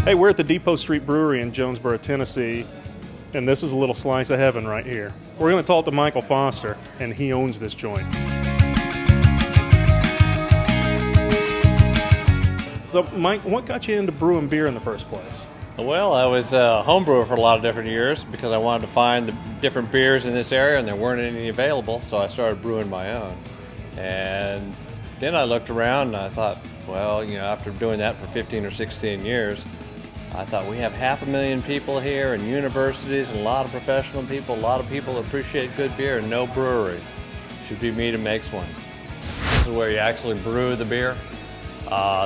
Hey, we're at the Depot Street Brewery in Jonesboro, Tennessee, and this is a little slice of heaven right here. We're going to talk to Michael Foster, and he owns this joint. So, Mike, what got you into brewing beer in the first place? Well, I was a home brewer for a lot of different years because I wanted to find the different beers in this area, and there weren't any available, so I started brewing my own. And then I looked around and I thought, well, you know, after doing that for 15 or 16 years, I thought we have 500,000 people here and universities and a lot of professional people, a lot of people that appreciate good beer and no brewery. Should be me that makes one. This is where you actually brew the beer.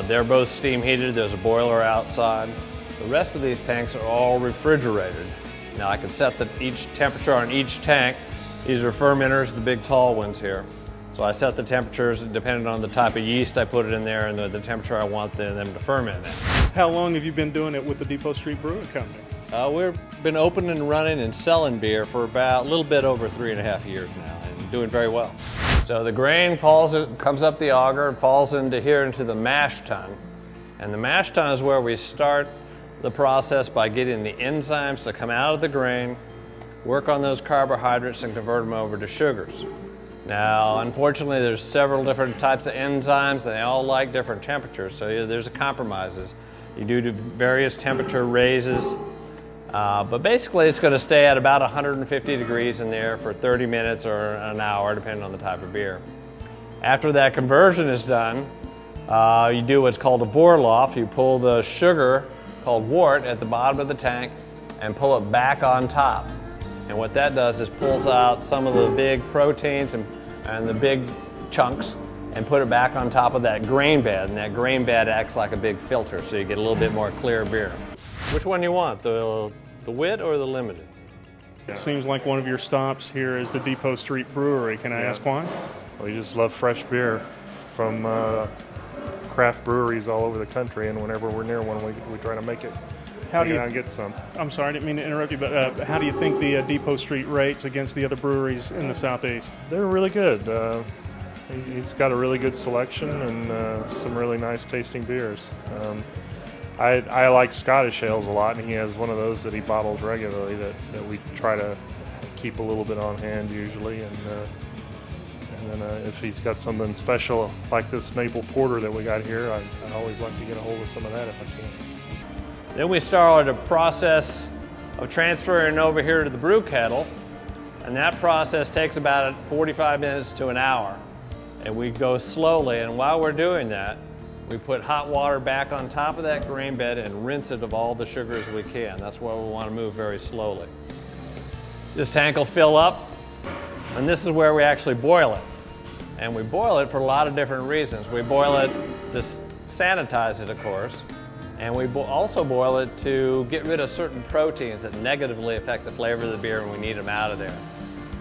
They're both steam heated, there's a boiler outside. The rest of these tanks are all refrigerated. Now I can set each temperature on each tank. These are fermenters, the big tall ones here. So I set the temperatures depending on the type of yeast I put it in there and the temperature I want them to ferment at. How long have you been doing it with the Depot Street Brewing Company? We've been open and running and selling beer for about a little bit over 3.5 years now and doing very well. So the grain comes up the auger and falls into here into the mash tun. And the mash tun is where we start the process by getting the enzymes to come out of the grain, work on those carbohydrates and convert them over to sugars. Now, unfortunately, there's several different types of enzymes and they all like different temperatures, so there's compromises. You do various temperature raises, but basically it's going to stay at about 150 degrees in there for 30 minutes or an hour, depending on the type of beer. After that conversion is done, you do what's called a Vorlauf. You pull the sugar, called wort, at the bottom of the tank and pull it back on top. And what that does is pulls out some of the big proteins and the big chunks and put it back on top of that grain bed. And that grain bed acts like a big filter, so you get a little bit more clear beer. Which one you want, the wit or the limited? It seems like one of your stops here is the Depot Street Brewery. Can I ask why? We just love fresh beer from craft breweries all over the country, and whenever we're near one, we try to make it. How do you get some? I'm sorry, I didn't mean to interrupt you, but how do you think the Depot Street rates against the other breweries in the Southeast? They're really good. He's got a really good selection and some really nice tasting beers. I like Scottish ales a lot, and he has one of those that he bottles regularly that we try to keep a little bit on hand usually. And then if he's got something special like this maple porter that we got here, I always like to get a hold of some of that if I can. Then we started a process of transferring over here to the brew kettle, and that process takes about 45 minutes to an hour. And we go slowly, and while we're doing that, we put hot water back on top of that grain bed and rinse it of all the sugars we can. That's why we want to move very slowly. This tank will fill up, and this is where we actually boil it. And we boil it for a lot of different reasons. We boil it to sanitize it, of course. And we also boil it to get rid of certain proteins that negatively affect the flavor of the beer, and we need them out of there.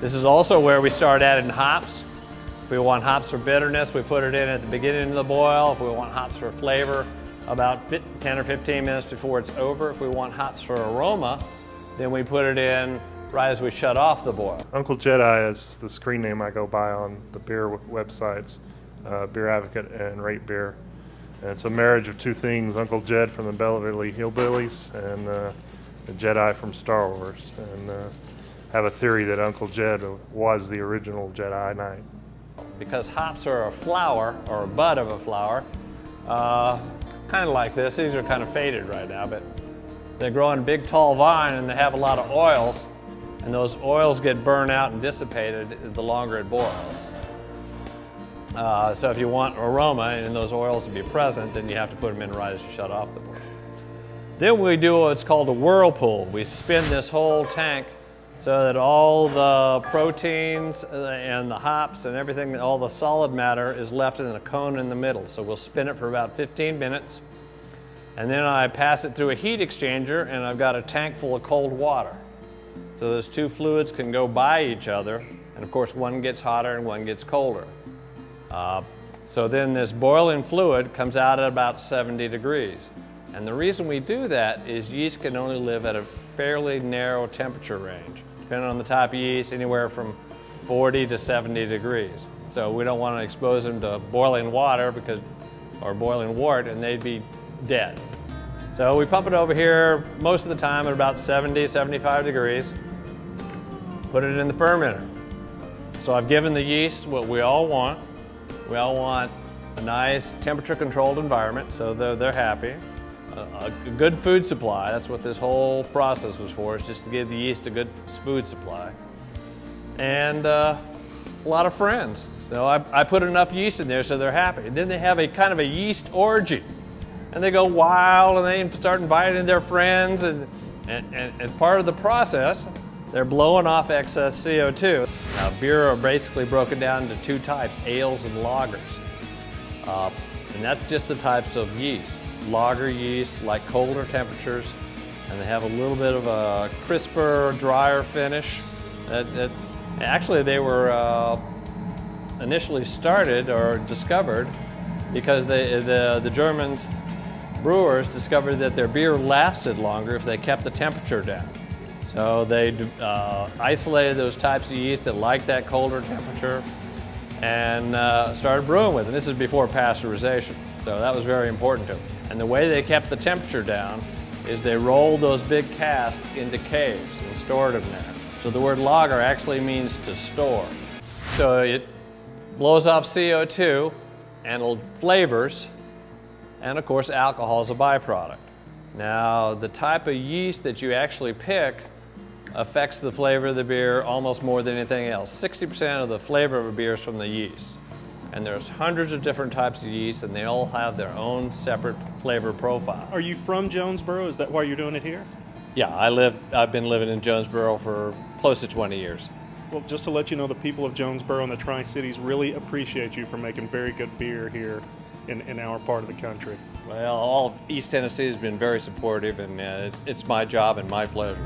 This is also where we start adding hops. If we want hops for bitterness, we put it in at the beginning of the boil. If we want hops for flavor, about 10 or 15 minutes before it's over. If we want hops for aroma, then we put it in right as we shut off the boil. Uncle Jedi is the screen name I go by on the beer websites, Beer Advocate and Rate Beer. And it's a marriage of two things, Uncle Jed from the Beverly Hillbillies and the Jedi from Star Wars. And have a theory that Uncle Jed was the original Jedi Knight. Because hops are a flower, or a bud of a flower, kind of like this. These are kind of faded right now, but they grow on a big tall vine and they have a lot of oils, and those oils get burned out and dissipated the longer it boils. So if you want aroma and those oils to be present, then you have to put them in right as you shut off the boil. Then we do what's called a whirlpool. We spin this whole tank so that all the proteins and the hops and everything, all the solid matter is left in a cone in the middle. So we'll spin it for about 15 minutes. And then I pass it through a heat exchanger, and I've got a tank full of cold water. So those two fluids can go by each other, and of course one gets hotter and one gets colder. So then this boiling fluid comes out at about 70 degrees. And the reason we do that is yeast can only live at a fairly narrow temperature range, depending on the type of yeast, anywhere from 40 to 70 degrees. So we don't want to expose them to boiling water or boiling wort, and they'd be dead. So we pump it over here most of the time at about 70, 75 degrees. Put it in the fermenter. So I've given the yeast what we all want. We all want a nice temperature-controlled environment, so they're happy. A good food supply, that's what this whole process was for, is just to give the yeast a good food supply. And a lot of friends. So I put enough yeast in there so they're happy. And then they have a kind of a yeast orgy. And they go wild and they start inviting their friends, and part of the process, they're blowing off excess CO2. Now, beer are basically broken down into two types, ales and lagers. And that's just the types of yeast. Lager yeast like colder temperatures, and they have a little bit of a crisper, drier finish. Actually, they were initially started or discovered because the Germans brewers discovered that their beer lasted longer if they kept the temperature down. So they isolated those types of yeast that liked that colder temperature and started brewing with it. And this is before pasteurization, so that was very important to them. And the way they kept the temperature down is they rolled those big casks into caves and stored them there. So the word lager actually means to store. So it blows off CO2 and flavors, and of course alcohol is a byproduct. Now, the type of yeast that you actually pick affects the flavor of the beer almost more than anything else. 60% of the flavor of a beer is from the yeast. And there's hundreds of different types of yeast, and they all have their own separate flavor profile. Are you from Jonesboro? Is that why you're doing it here? Yeah, I've been living in Jonesboro for close to 20 years. Well, just to let you know, the people of Jonesboro and the Tri-Cities really appreciate you for making very good beer here in our part of the country. Well, all of East Tennessee has been very supportive, and it's my job and my pleasure.